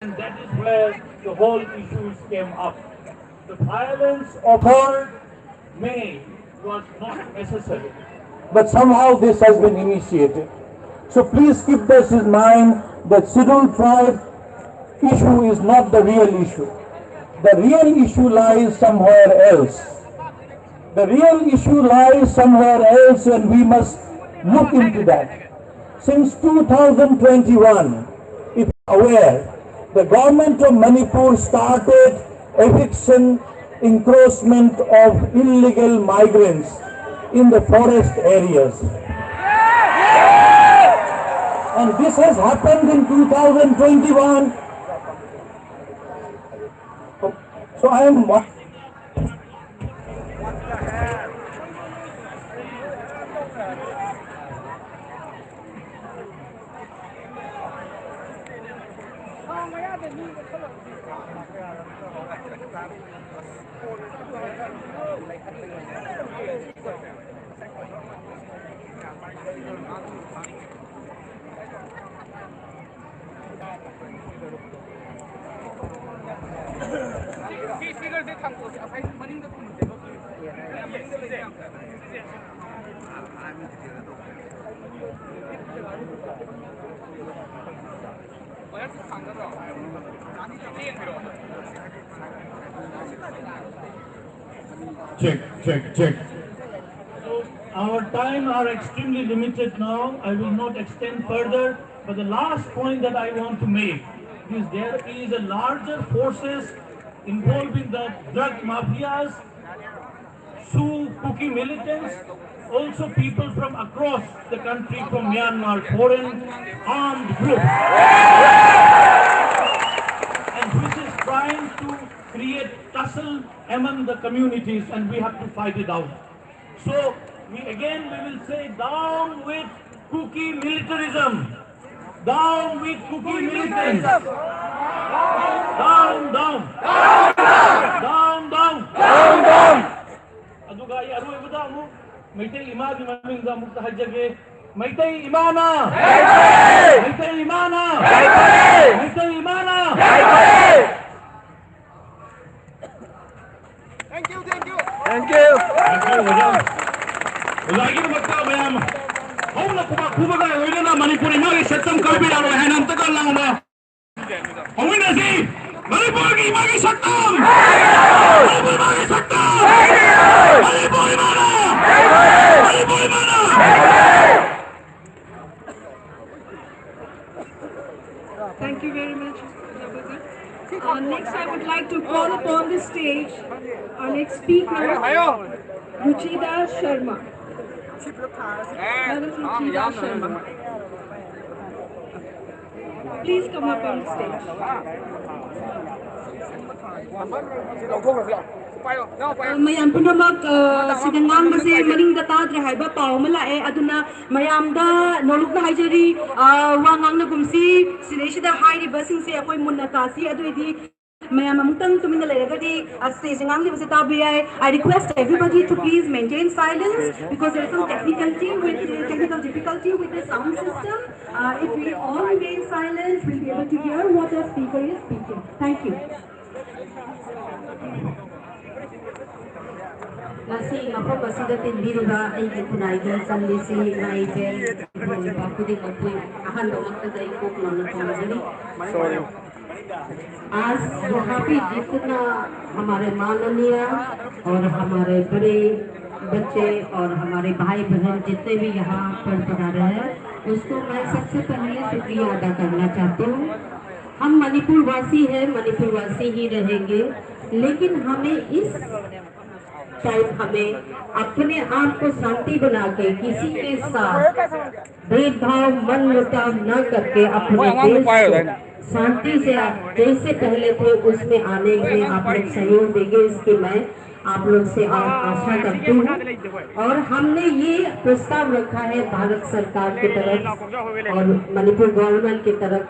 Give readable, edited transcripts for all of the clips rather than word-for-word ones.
and that is where the whole issues came up. The violence of 3rd May was not necessary, but somehow this has been initiated. So please keep this in mind that scheduled tribe issue is not the real issue. The real issue lies somewhere else. The real issue lies somewhere else and we must look into that. Since 2021, if you are aware, the government of Manipur started eviction, encroachment of illegal migrants in the forest areas. And this has happened in 2021. So I am check. So our time are extremely limited now. I will not extend further. But the last point that I want to make is there is a larger forces involving the drug mafias, Sioux Kuki militants, also people from across the country, from Myanmar, foreign armed groups, and which is trying to create tussle among the communities, and we have to fight it out. So we will say down with Kuki militarism. Down with Kuki militarism. Down. Aduga ay aru ibada mo Maitai Ima di maming da mukta hajjage Maitai Imana. Maitai Imana. Maitai Imana. Thank you. Lagi magka mayam. How na kuba ga hoyle na Manipuri magi satam kalbi aro hanan takal lang ba. Hoy na si Manipur ki magi satam. Manipur magi satam. Manipur Imana. Manipur Imana. Thank you very much. Next, I would like to call upon the stage our next speaker, Ruchida Sharma. Madam Ruchida Sharma. Please come up on the stage. Mayam punamak sidangang base maling datadre haiba paumala aduna mayamda noluk na haijari wangang na gumsi sineshida hairi basing se akoi munatasi aduidi mayam amutang tumina leragadi staging ang base tabi I request everybody to please maintain silence because there is some technical difficulty with the sound system. If we all remain silent, we'll be able to hear what the speaker is speaking. Thank you. Nasi ngapa masih tinbirba ay kunaigan sanlisi naibel bakudi kapui ahan domak kadai kok nona pamajari. Sorry. आज यहाँ पे जितना हमारे माननीय और हमारे बड़े बच्चे और हमारे भाई बहन जितने भी यहाँ पर पधारे हैं उसको मैं सबसे पहले शुक्रिया अदा करना चाहती हूँ। हम मणिपुर वासी हैं, मणिपुर वासी ही रहेंगे, लेकिन हमें इस टाइम हमें अपने आप को शांति बना के किसी के साथ भेदभाव मन मुटाव न करके अपने देश को शांति से जैसे पहले थे उसमें आने में आप लोग सहयोग देंगे इसकी मैं आप लोग से आशा करती हूँ। और हमने ये प्रस्ताव रखा है भारत सरकार की तरफ और मणिपुर गवर्नमेंट की तरफ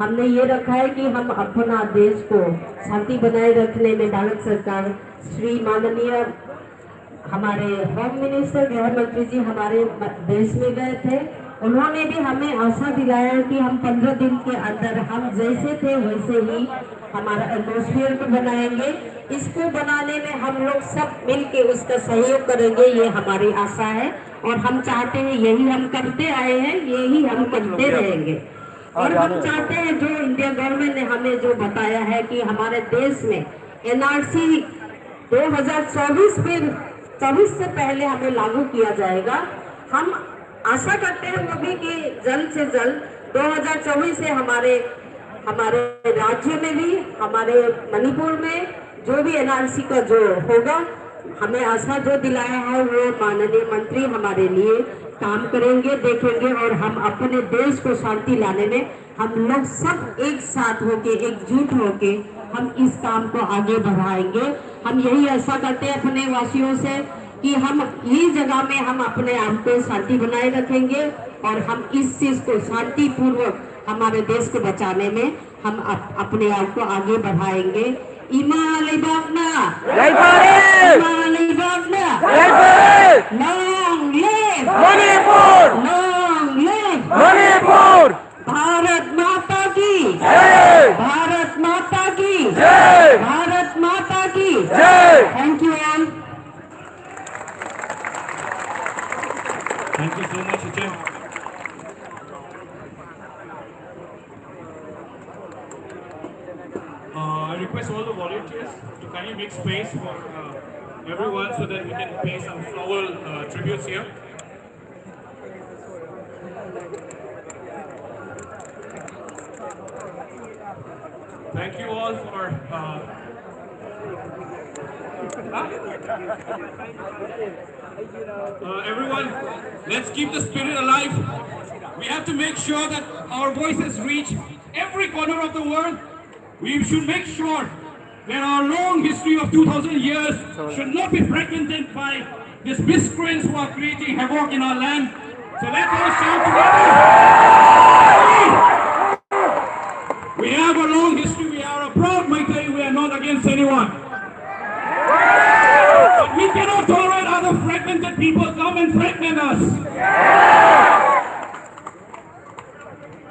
हमने ये रखा है कि हम अपना देश को शांति बनाए रखने में भारत सरकार श्री माननीय हमारे होम मिनिस्टर गृह मंत्री जी हमारे देश में गए थे उन्होंने भी हमें आशा दिलाया कि हम 15 दिन के अंदर हम जैसे थे वैसे ही हमारा एटमॉस्फेयर को बनाएंगे। इसको बनाने में हम लोग सब मिलके उसका सहयोग करेंगे, ये हमारी आशा है और हम चाहते हैं, यही हम करते आए हैं, यही हम करते रहेंगे। और हम चाहते हैं जो इंडिया गवर्नमेंट ने हमें जो बताया है कि हमारे देश में एनआरसी 2024 में 24 से पहले हमें लागू किया जाएगा। हम आशा करते हैं वो भी कि जल्द से जल्द 2024 से हमारे राज्य में भी, हमारे मणिपुर में जो भी एनआरसी का जो होगा, हमें आशा जो दिलाया है वो माननीय मंत्री हमारे लिए काम करेंगे, देखेंगे और हम अपने देश को शांति लाने में हम लोग सब एक साथ होके, एकजुट होके हम इस काम को आगे बढ़ाएंगे। हम यही आशा करते हैं अपने वासियों से कि हम ये जगह में हम अपने आप को शांति बनाए रखेंगे और हम इस चीज को शांति पूर्वक हमारे देश को बचाने में हम अपने आप को आगे बढ़ाएंगे। इमालिबागना जय भारत, इमालिबागना जय Bharat, long live Manipur, long live Manipur, Bharat माता की जय, भारत माता की जय, भारत माता की जय। Thank you all. Thank you so much, Hiten. I request all the volunteers to kindly make space for everyone so that we can pay some floral tributes here. Thank you all for everyone, let's keep the spirit alive. We have to make sure that our voices reach every corner of the world. We should make sure that our long history of 2000 years should not be fragmented by these miscreants who are creating havoc in our land. So let's all shout together. We have a long history. We are a proud Maitai. We are not against anyone. But we cannot tolerate other fragmented people come and fragment us.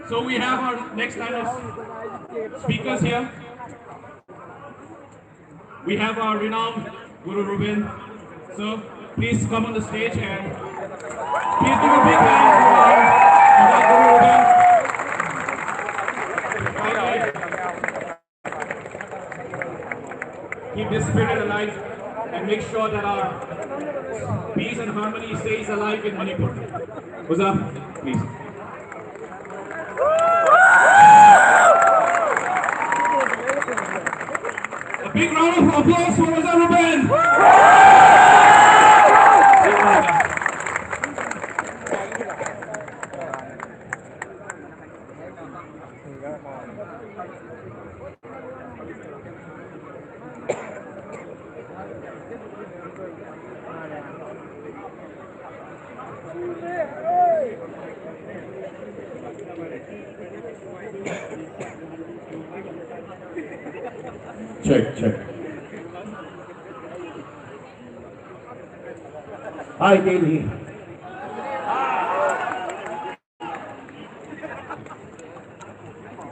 So we have our next line of speakers here. We have our renowned Guru Ruben. So please come on the stage and please give a big hand for Guru Ruben. Keep this spirit alive and make sure that our peace and harmony stays alive in Manipur. Uza, please. A big round of applause for Uza Ruben. Check. Hi, Delhi.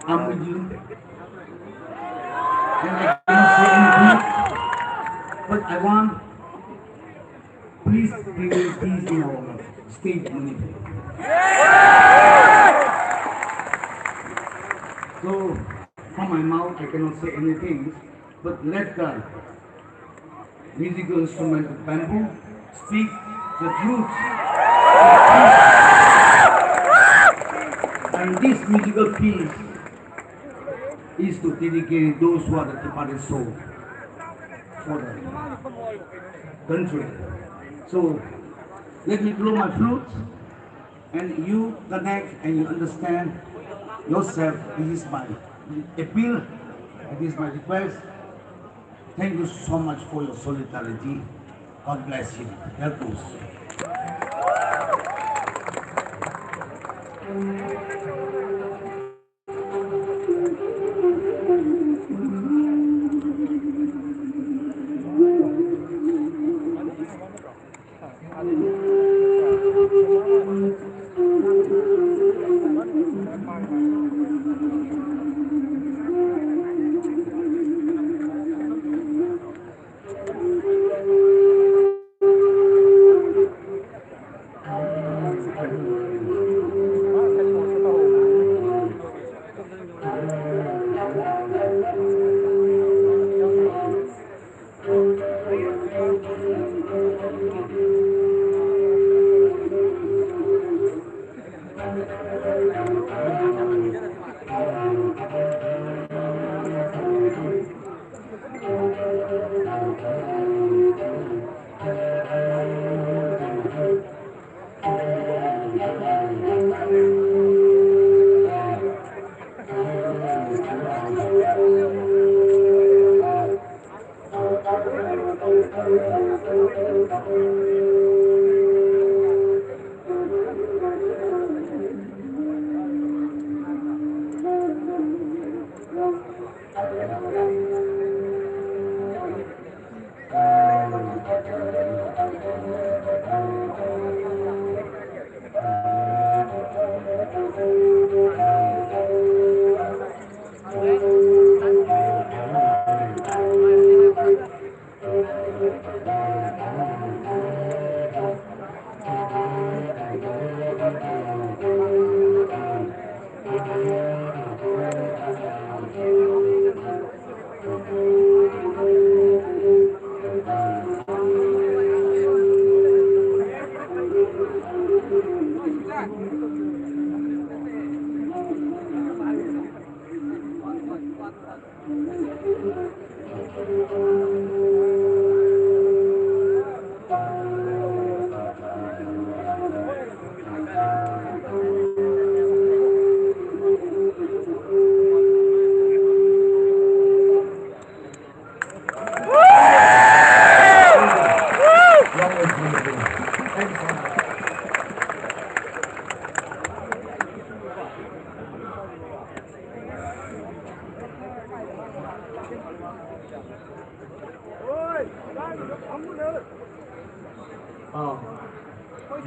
I'm with you. And I cannot say anything, but I want, please bring peace in our state Manipur. So, from my mouth I cannot say anything, but let the musical instrument of bamboo speak the truth. And this musical piece is to dedicate those who are the departed soul for the country. So let me blow my flute and you connect and you understand yourself. This is my appeal, this is my request. Thank you so much for your solidarity. God bless you. Help us.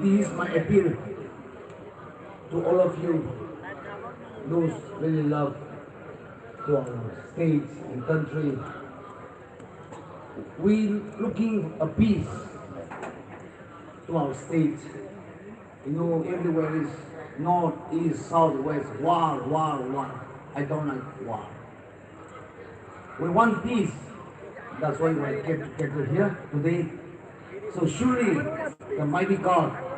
This is my appeal to all of you, those really love to our states and country. We looking a peace to our state. You know, everywhere is north, east, south, west, war, war, war. I don't like war. We want peace. That's why we get together here today. So surely the mighty God